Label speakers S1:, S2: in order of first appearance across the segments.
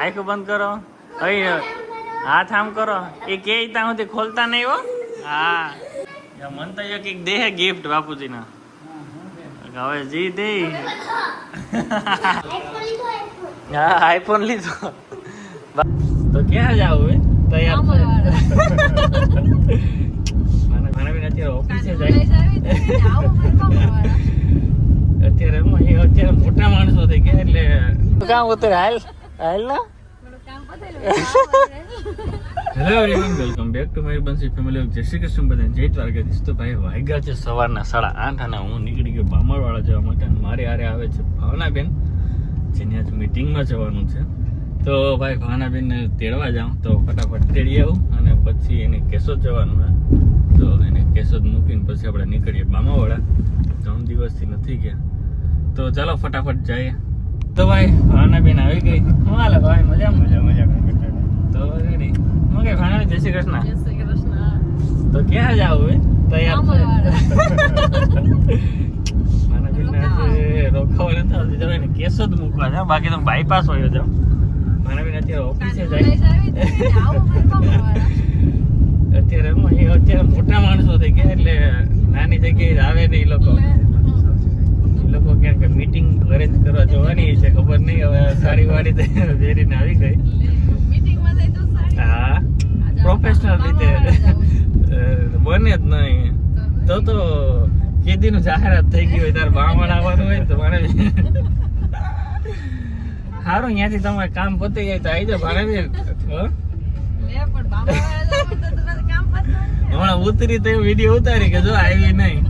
S1: આંખો બંધ કરો. હાથ આમ કરો. એ કે ત્યાં સુધી ખોલતા નહીં હો. હા મંતવ્ય કઈક દે ગિફ્ટ બાપુજીના. હવે જી દે. હા આઈફોન લીધો. તો ક્યાં જાવ તૈયાર અત્યારે ઓફિસે જાય. અત્યારે મોટા માણસો થઈ ગયા એટલે કામ ઉતરે હાલ હાલ ના. Hello everyone, welcome back to my Bansi family. જય શ્રી કૃષ્ણ બધાને, જય દ્વારકાધીશ. તો ભાઈ વાગ્યા છે સવારના 8:30 અને હું નીકળી ગયો બામણવાળા જવા માટે. મારી હારે આવે છે ભાવનાબેન, જેની આજ મીટિંગમાં જવાનું છે. તો ભાઈ ભાવનાબેનને તેડવા જાઉં તો ફટાફટ તેડી આવું અને પછી એને કેશોદ જવાનું હોય તો એને કેશોદ મૂકીને પછી આપણે નીકળીએ બામાવાળા. 3 દિવસથી નથી ગયા તો ચાલો ફટાફટ જઈએ. તો ભાઈ ભાવનાબેન આવી ગઈ. શું હાલે ભાઈ? મજા તો રેડી. હું કે ભાવના જય શ્રી કૃષ્ણ.
S2: જય શ્રી કૃષ્ણ.
S1: તો ક્યાં જાવ તૈયાર રોકાવા નથી આવતી. જવાય ને કેશોદ મૂકવા જાવ, બાકી તો બાયપાસ હોય જાવ. ભાવનાબેન અત્યારે ઓફિસે જાય. અત્યારે મોટા માણસો થઈ ગયા એટલે નાની જગ્યાએ આવે ને એ લોકો ક્યાંક મીટિંગ અરેન્જ કરવા જવાની છે, ખબર નહીં. હવે સાડી વાડી પહેરીને આવી ગઈ. હા પ્રોફેશનલ રીતે બને જ નહીં તો કેદી નું જાહેરાત થઈ ગઈ હોય તારે બામણ આવવાનું હોય તો મારે સારું ત્યાંથી તમારે કામ પતી જાય તો આવી જાવ ભાડે. હમણાં ઉતરી તો વિડીયો ઉતારી કે જો આવી નહીં.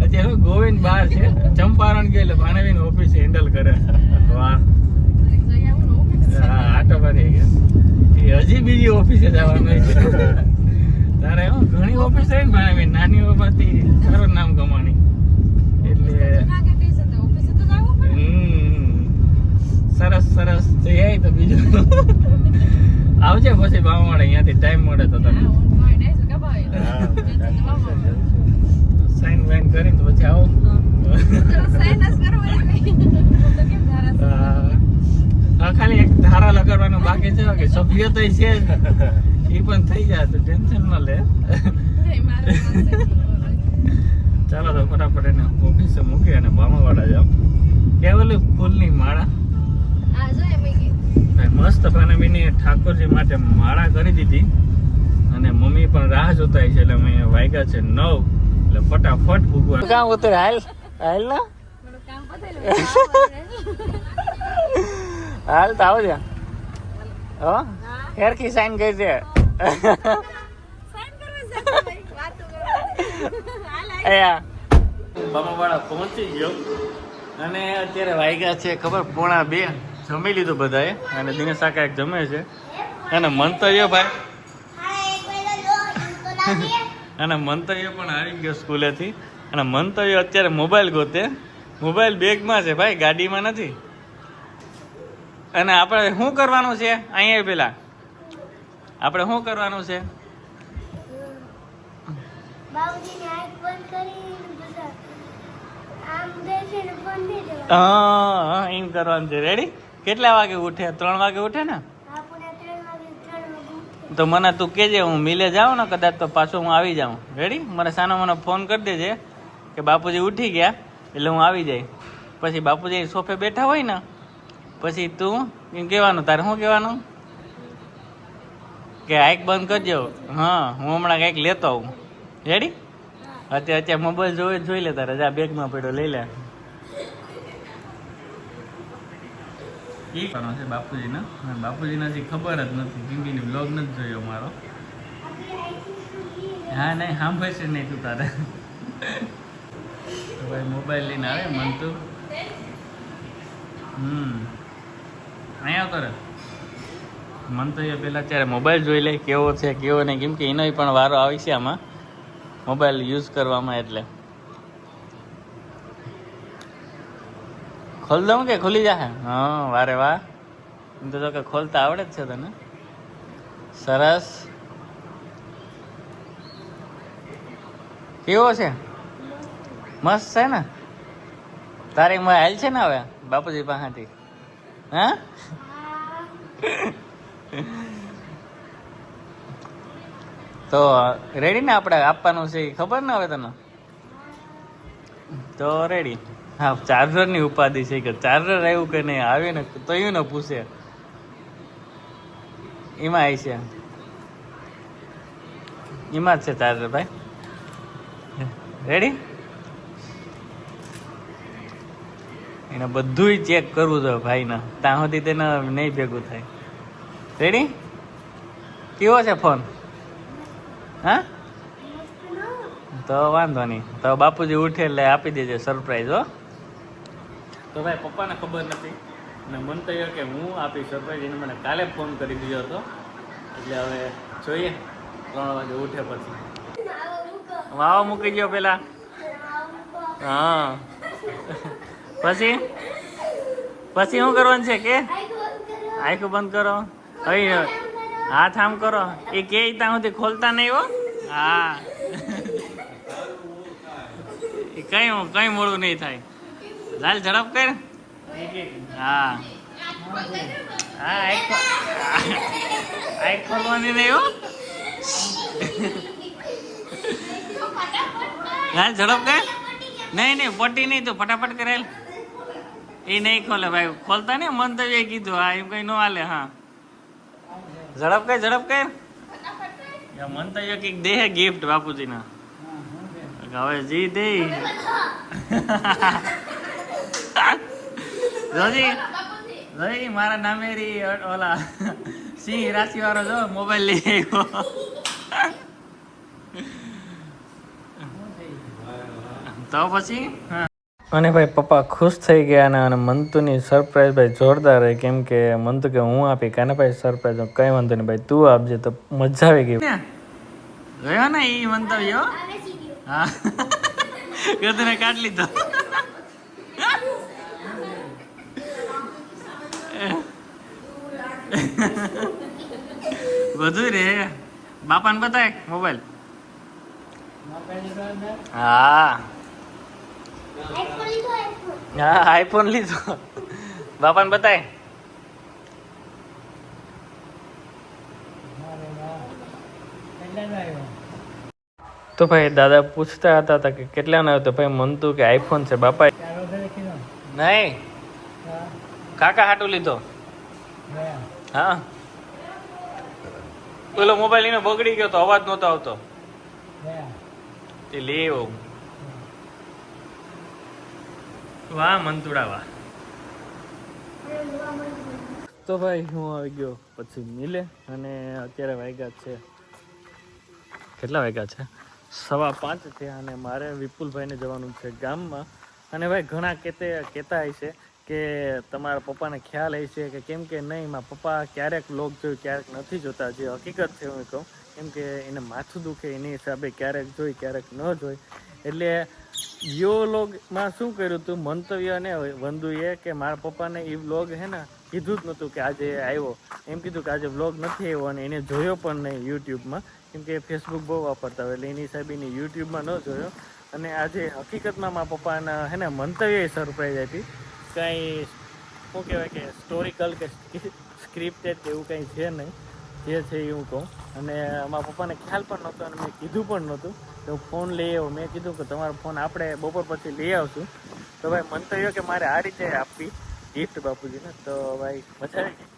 S1: અત્યારે ગોવિંદ બહાર છે, ચંપારણ ગયો એટલે ભાણાબેન ઓફિસ હેન્ડલ કરે. વાહ આટો મારી ગયા. હજી બીજી ઓફિસે જવાનું છે તારે. ઘણી ઓફિસ રહી ને ભાણાબેન, નાની ઓફિસથી સારું નામ કમાણી. એટલે સરસ સરસ જઈ તો બીજું આવજે પછી ભાવ મળે અહીંયાથી ટાઈમ મળે તો તને. સાઈન વાઈન કરીને તો પછી આવો. ખાલી એક ધારા લગાડવાનો બાકી છે કે સભ્ય તો છે એ પણ થઈ જાય તો ટેન્શન ન લે. ચાલો તો ફટાફટ એને ઓફિસે મૂકી અને બામાવાળા જાવ. કેવલી ફૂલની માળા મસ્ત ભાવનાબેને ઠાકોરજી માટે માળા કરી દીધી અને મમ્મી પણ રાહ જોતા છે એટલે અમે વાગ્યા છે 9 એટલે ફટાફટ ભૂગવા કામ ઉતરે હાલ હાલ ના હાલ તો આવજો. હો હેરકી સાઈન કરી દે. બામાવાળા પહોંચી ગયો અને અત્યારે વાગ્યા છે ખબર 1:30. જમી લીધું બધાએ અને દિનેશ કાકા એક જમે છે અને મંતવ્ય ભાઈ અને મંતવ્ય પણ આવી ગયો સ્કૂલેથી. અને મંતવ્ય અત્યારે મોબાઈલ ગોતે. મોબાઈલ બેગમાં છે ભાઈ, ગાડીમાં નથી. અને આપણે શું કરવાનું છે અહીંયા પેલા આપણે શું કરવાનું છે? હા એમ કરવાનું છે. રેડી? કેટલા વાગે ઉઠે? 3 વાગે ઉઠે ને? તો મને તું કહેજે, હું મિલે જાઉં ને કદાચ તો પાછો હું આવી જાઉં. રેડી? મને સાનો મને ફોન કરી દેજે કે બાપુજી ઉઠી ગયા એટલે હું આવી જાય. પછી બાપુજી સોફે બેઠા હોય ને પછી તું એમ કહેવાનું, તારે શું કહેવાનું કે આંખ બંધ કરજો. હા હું હમણાં કંઈક લેતો આવું. રેડી? અત્યારે મોબાઈલ જોઈ લે તારે. જા બેગમાં પડ્યો લઈ લે. એ કરવાનો છે બાપુજીને. બાપુજીને હજી ખબર જ નથી, જિંદગીની બ્લોગ નથી જોયો મારો. હા નહીં સાંભળશે નહીં તું તારે. તો ભાઈ મોબાઈલ લઈને આવે મન તો અહીંયા કરે મન તો એ પહેલાં અત્યારે મોબાઈલ જોઈ લે કેવો છે કેવો નહીં, કેમ કે એનો પણ વારો આવી છે આમાં મોબાઈલ યુઝ કરવામાં. એટલે ખોલ દઉં કે ખુલી જાય? હા વારે વાહ. એમ તો કે ખોલતા આવડે જ છે તને. સરસ. કેવો છે? મસ્ત છે ને? તારી માં હાલ છે ને હવે બાપુજી પાસેથી હા તો રેડી ને આપણે આપવાનું છે ખબર ને હવે તને તો રેડી હા ચાર્જર ની ઉપાધિ છે કે ચાર્જર આવ્યું કે નહીં આવ્યું ને તો એવું ને પૂછે એમાં આવી છે એમાં જ છે ચાર્જર ભાઈ રેડી એને બધું ચેક કરવું જોઈએ ભાઈને ત્યાં સુધી તેને નહીં ભેગું થાય રેડી કેવો છે ફોન હા તો વાંધો નહીં તો બાપુજી ઉઠે એટલે આપી દેજે સરપ્રાઈઝ હો તો ભાઈ પપ્પાને ખબર નથી અને મન તો એ કે હું આપી સરપ્રાઈઝ એને મને કાલે ફોન કરી દીધો હતો એટલે હવે જોઈએ 3 વાગે ઉઠે પછી વાવ મૂકી ગયો પેલા હા પછી પછી શું કરવાનું છે કે આંખો બંધ કરો હવે હાથ આમ કરો એ કે ત્યાં સુધી ખોલતા નહીં હો હા કઈ મોડું નહીં થાય લાલ ઝડપ કર હા હા આંખ ખોલવાની નહીં હો લાલ ઝડપ કર નહીં પટ્ટી નહીં તો ફટાફટ કરેલ એ નહીં ખોલે ભાઈ ખોલતા ને મંતવ્ય કીધું હા એમ કઈ ન હાલે હા ઝડપ કર મંતવ્ય કઈક દે ગિફ્ટ બાપુજી ના હવે જી દે જોજી મારા નામે ઓલા સિંહ રાશિ વાળો જો મોબાઈલ લઈ આવ્યો તો પછી અને ભાઈ પપ્પા ખુશ થઈ ગયા અને મંતુની સરપ્રાઈઝ ભાઈ જોરદાર રહી કેમ કે મંતુ કે હું આપી કાને ભાઈ સરપ્રાઈઝ કઈ વાંધો નહીં ભાઈ તું આપજે તો મજા આવી ગઈ ગયો ને એ મંતવ્ય હા તને કાઢ લીધો બધું રે બાપાને બતાય મોબાઈલ હા હા આઈફોન લીધો બાપાને બતાય તો ભાઈ દાદા પૂછતા હતા કે કેટલાનો આવ્યો તો ભાઈ મનતું કે આઈફોન છે બાપા નહીં કાકા હાટું લીધો હા પેલો મોબાઈલ એનો બગડી ગયો તો અવાજ નહોતો આવતો તે લેવો વાહ મંતુડા વાહ તો ભાઈ હું આવી ગયો પછી મિલે અને અત્યારે વાગ્યા છે કેટલા વાગ્યા છે 5:15 થયા અને મારે વિપુલભાઈને જવાનું છે ગામમાં અને ભાઈ ઘણા કહેતા હશે કે તમારા પપ્પાને ખ્યાલ હશે કે કેમ કે નહીં મારા પપ્પા ક્યારેક વ્લોગ જોયું ક્યારેક નથી જોતા જે હકીકત છે હું કહું કેમ કે એને માથું દુખે એની હિસાબે ક્યારેક જોઈ ક્યારેક ન જોઈ એટલે યો વ્લોગમાં શું કર્યું હતું મંતવ્ય ને વંદુએ કે મારા પપ્પાને એ વ્લોગ હે ને કીધું જ નહોતું કે આજે આવ્યો એમ કીધું કે આજે વ્લોગ નથી આવ્યો અને એને જોયો પણ નહીં યુટ્યુબમાં કેમ કે ફેસબુક બહુ વાપરતા હોય એટલે એની હિસાબે એને યુટ્યુબમાં ન જોયો અને આજે હકીકતમાં મારા પપ્પાના હે ને મંતવ્ય સરપ્રાઈઝ આપી કાંઈ શું કહેવાય કે સ્ટોરિકલ કે સ્ક્રિપ્ટેડ કે એવું કંઈ છે નહીં જે છે એ હું કહું અને મારા પપ્પાને ખ્યાલ પણ નહોતો અને મેં કીધું પણ નહોતું તો હું ફોન લઈ આવ્યો મેં કીધું કે તમારો ફોન આપણે બપોર પછી લઈ આવશું તો ભાઈ મંતવ્ય કે મારે આ રીતે આપવી ગિફ્ટ બાપુજીને તો ભાઈ મજા આવી ગઈ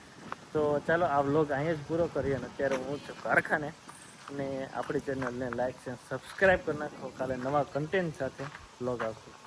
S1: તો ચાલો આ વ્લોગ અહીંયા જ પૂરો કરીએ અને અત્યારે હું છું કારખાને અને આપણી ચેનલને લાઈક છે સબસ્ક્રાઈબ કરી નાખો કાલે નવા કન્ટેન્ટ સાથે વ્લોગ આવશે